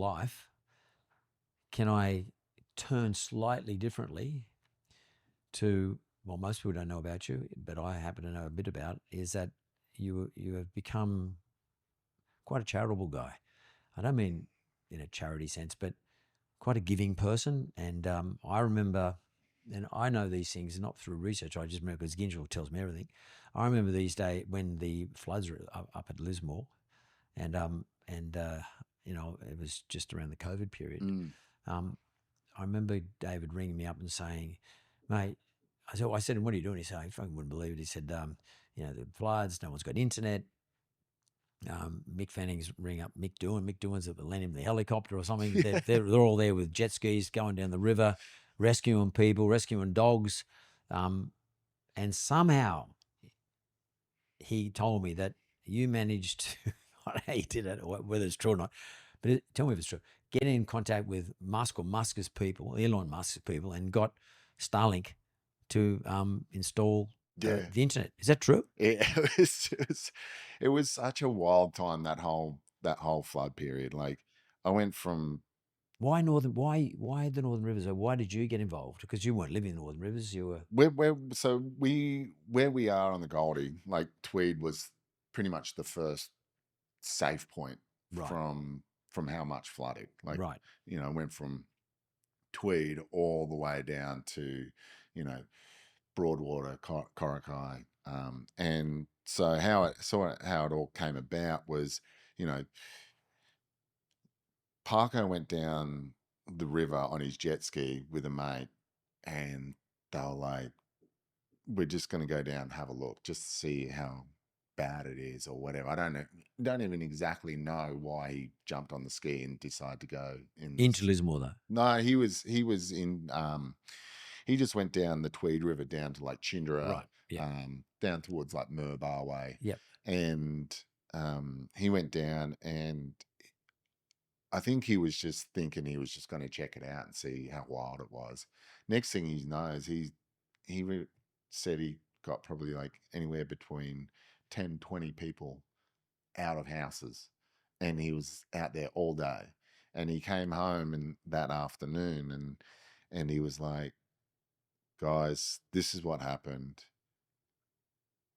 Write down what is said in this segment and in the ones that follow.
life, can I turn slightly differently to, well, most people don't know about you, but I happen to know a bit about, is that you have become quite a charitable guy. I don't mean in a charity sense, but quite a giving person. And I remember, and I know these things not through research, I just remember because Gingerl tells me everything. I remember these days when the floods were up at Lismore, and it was just around the COVID period. Um, I remember David ringing me up and saying, mate, I said, what are you doing? He said, I fucking wouldn't believe it. He said, the floods, no one's got internet. Mick Fanning's ringing up Mick Doohan. Mick Doohan's lent him the helicopter or something. Yeah. They're all there with jet skis going down the river, rescuing people, rescuing dogs. And somehow he told me that you managed to, I don't know how you did it, or whether it's true or not, but tell me if it's true, get in contact with Musk or Musk's people, Elon Musk's people, and got Starlink to install Yeah. the internet. Is that true? It was such a wild time, that whole flood period. Like, I went from Why the Northern Rivers? Or why did you get involved? Because you weren't living in the Northern Rivers. You were where we are on the Goldie, like Tweed was pretty much the first safe point right, from how much flooding. Like, right. Went from Tweed all the way down to, Broadwater, Coraki. And so how it all came about was, Parker went down the river on his jet ski with a mate, and they were like, we're just going to go down and have a look, just to see how bad it is or whatever. I don't even exactly know why he jumped on the ski and decided to go Into Lismore, though. No, he was in he just went down the Tweed River down to like Chindera, Right. Yeah. Down towards like Murbar way. Yep. And he went down, and I think he was just thinking he was just going to check it out and see how wild it was. Next thing he knows, said he got probably like anywhere between 10, 20 people out of houses, and he was out there all day. And he came home that afternoon, and he was like, guys, this is what happened.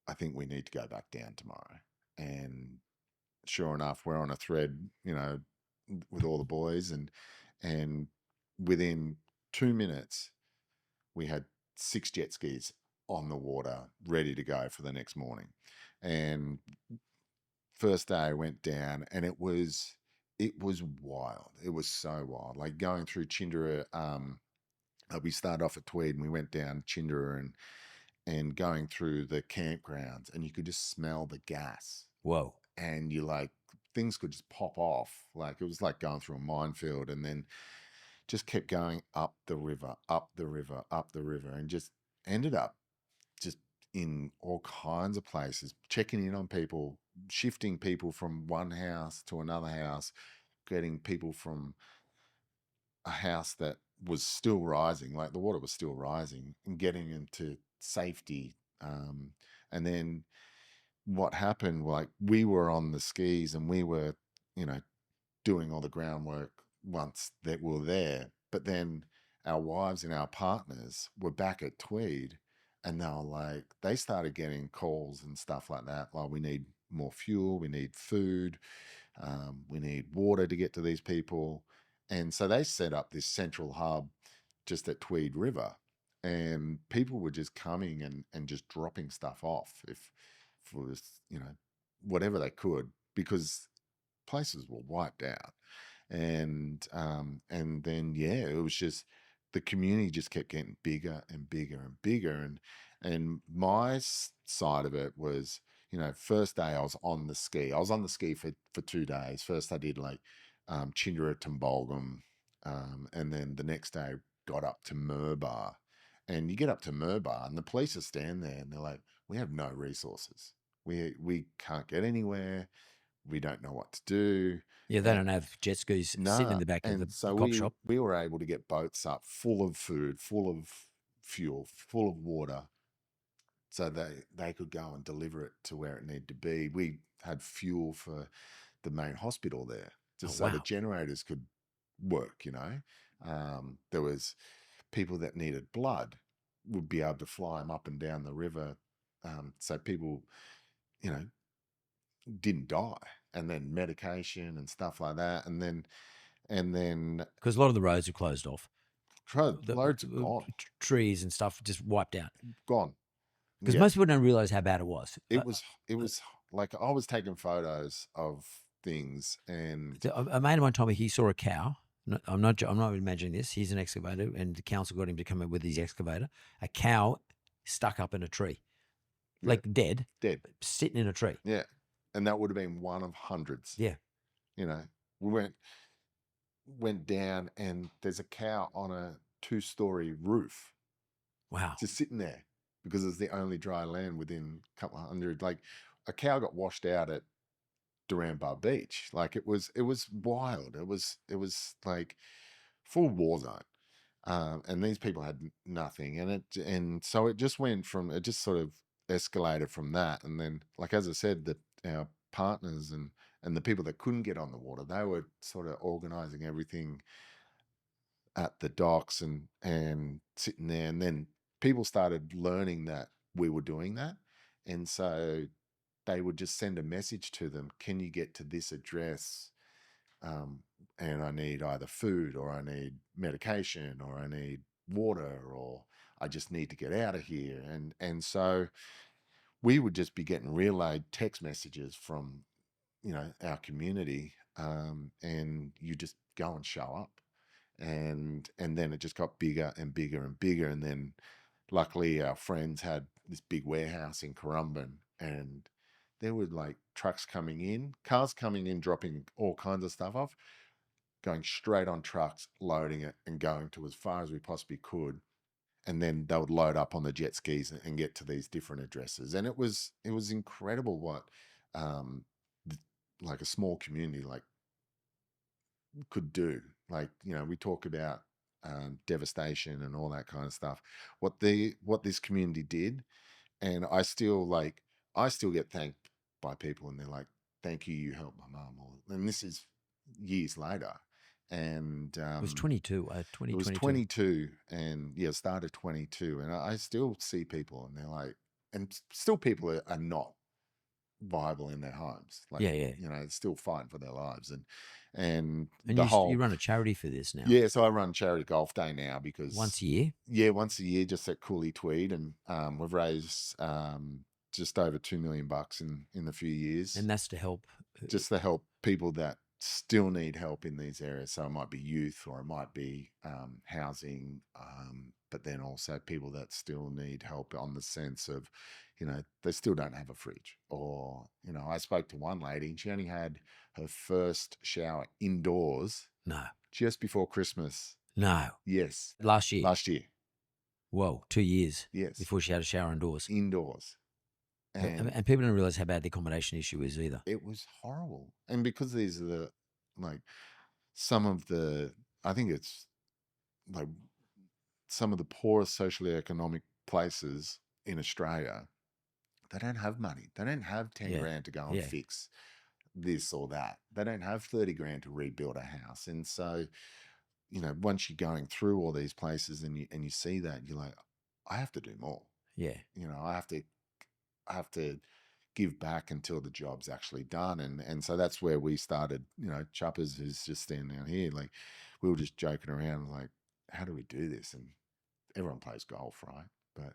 I think we need to go back down tomorrow. And sure enough, we're on a thread, with all the boys, and within 2 minutes, we had 6 jet skis on the water, ready to go for the next morning. And first day I went down, and it was wild. It was so wild. Like going through Chindera, we started off at Tweed and we went down Chindera and going through the campgrounds, and you could just smell the gas. Whoa. And you like, things could just pop off. Like, it was like going through a minefield, and then just kept going up the river, up the river, up the river, and just ended up just in all kinds of places, checking in on people, shifting people from one house to another house, getting people from a house that was still rising, like the water was still rising, and getting into safety. And then what happened, like, we were on the skis and we were, doing all the groundwork once that we were there. But then our wives and our partners were back at Tweed, and they were like, they started getting calls and stuff like that. Like, we need more fuel, we need food, we need water to get to these people. And so they set up this central hub just at Tweed River, and people were just coming and just dropping stuff off if for this, whatever they could, because places were wiped out. And then it was just, the community just kept getting bigger and bigger and bigger. And my side of it was, first day I was on the ski. I was on the ski for 2 days. First I did like Chindera Tumbolgum, and then the next day got up to Murbar. And you get up to Murbar, and the police are standing there, and they're like, we have no resources. We can't get anywhere. We don't know what to do. Yeah, they don't have jet skis sitting in the back of the cop shop. We were able to get boats up full of food, full of fuel, full of water, so they could go and deliver it to where it needed to be. We had fuel for the main hospital there, just so the generators could work, you know. There was people that needed blood would be able to fly them up and down the river, so people, you know, didn't die, and then medication and stuff like that, and then Because a lot of the roads are closed off. loads are gone, Trees and stuff just wiped out. gone. Because Yeah, most people don't realize how bad it was. it was like I was taking photos of things, and A mate of mine told me he saw a cow. I'm not imagining this. He's an excavator, and the council got him to come in with his excavator. A cow stuck up in a tree, yeah, like dead, dead. sitting in a tree. Yeah, and that would have been one of hundreds. Yeah. You know, we went down, and there's a cow on a 2-story roof Wow. just sitting there because it's the only dry land within a couple of hundred. Like, a cow got washed out at Duranbar Beach. Like, it was wild. It was like full war zone. And these people had nothing, and so it just went from, it just sort of escalated from that. And then, like, as I said, that our partners and the people that couldn't get on the water, they were sort of organizing everything at the docks and sitting there. And then people started learning that we were doing that, and so they would just send a message to them, can you get to this address, and I need either food, or I need medication, or I need water, or I just need to get out of here. And so we would just be getting relayed text messages from, our community, and you just go and show up, and then it just got bigger and bigger and bigger. And then luckily our friends had this big warehouse in Currumbin, and there were like trucks coming in, cars coming in, dropping all kinds of stuff off, going straight on trucks, loading it, and going to as far as we possibly could. And then they would load up on the jet skis and get to these different addresses. And it was incredible what, um, like, a small community like could do. Like, we talk about, devastation and all that kind of stuff. What this community did, and I still get thanked by people, and they're like, "Thank you, you helped my mum." And this is years later, and It was 22, it was 2022. 22, and yeah, started 22, and I still see people, and they're like, and still people are not viable in their homes. Like, Yeah, yeah. it's still fighting for their lives, and And the you whole, run a charity for this now. yeah. So I run charity golf day now Once because, a year. yeah, once a year, just at Cooley Tweed, and we've raised, just over $2 million in a few years, And that's to help. just to help people that still need help in these areas. So it might be youth, or it might be, housing, but then also people that still need help on the sense of, they still don't have a fridge. Or, I spoke to one lady, and she only had her first shower indoors No. just before Christmas. No. Yes. Last year. Last year. Whoa, 2 years. Yes. Before she had a shower indoors. Indoors. And people don't realize how bad the accommodation issue is either. It was horrible. And because these are like some of the, I think it's like some of the poorest socioeconomic places in Australia, they don't have money. They don't have 10 Yeah. grand to go and fix this or that. They don't have 30 grand to rebuild a house. And so, once you're going through all these places, and you see that, you're like, I have to do more. Yeah. I have to give back until the job's actually done. And so that's where we started, Chuppers, who's just standing down here. Like, we were just joking around, like, how do we do this? And everyone plays golf, right? But,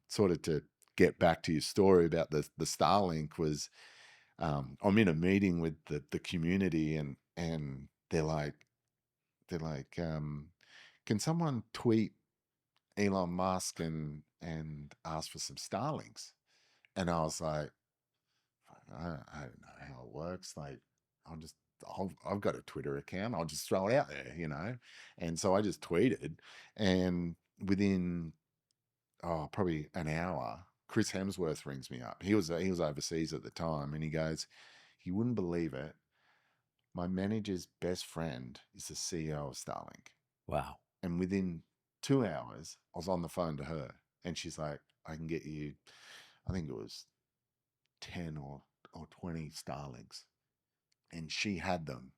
sort of to get back to your story about the Starlink was, I'm in a meeting with the community, and they're like, can someone tweet Elon Musk and ask for some Starlinks? And I was like, I don't know how it works. Like, I've got a Twitter account. I'll just throw it out there. And so I just tweeted, and within, probably an hour, Chris Hemsworth rings me up. He was overseas at the time, and he goes, "You wouldn't believe it. My manager's best friend is the CEO of Starlink." Wow. And within 2 hours, I was on the phone to her, and she's like, "I can get you," I think it was 10 or 20 Starlinks. And she had them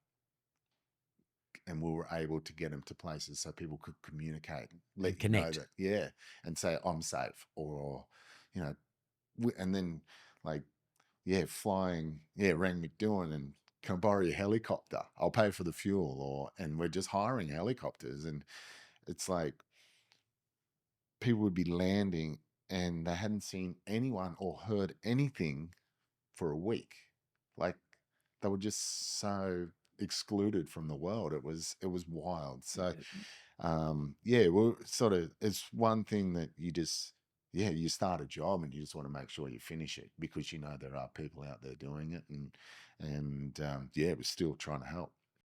and we were able to get them to places so people could communicate, let And you know connect. that, and say, I'm safe, or, you know, and then, like, flying, rang McDoing and, can I borrow your helicopter? I'll pay for the fuel, and we're just hiring helicopters. And it's like people would be landing and they hadn't seen anyone or heard anything for a week. Like, they were just so excluded from the world. It was wild. So well, sort of, it's one thing that you just, you start a job and you just want to make sure you finish it, because there are people out there doing it, and we're still trying to help.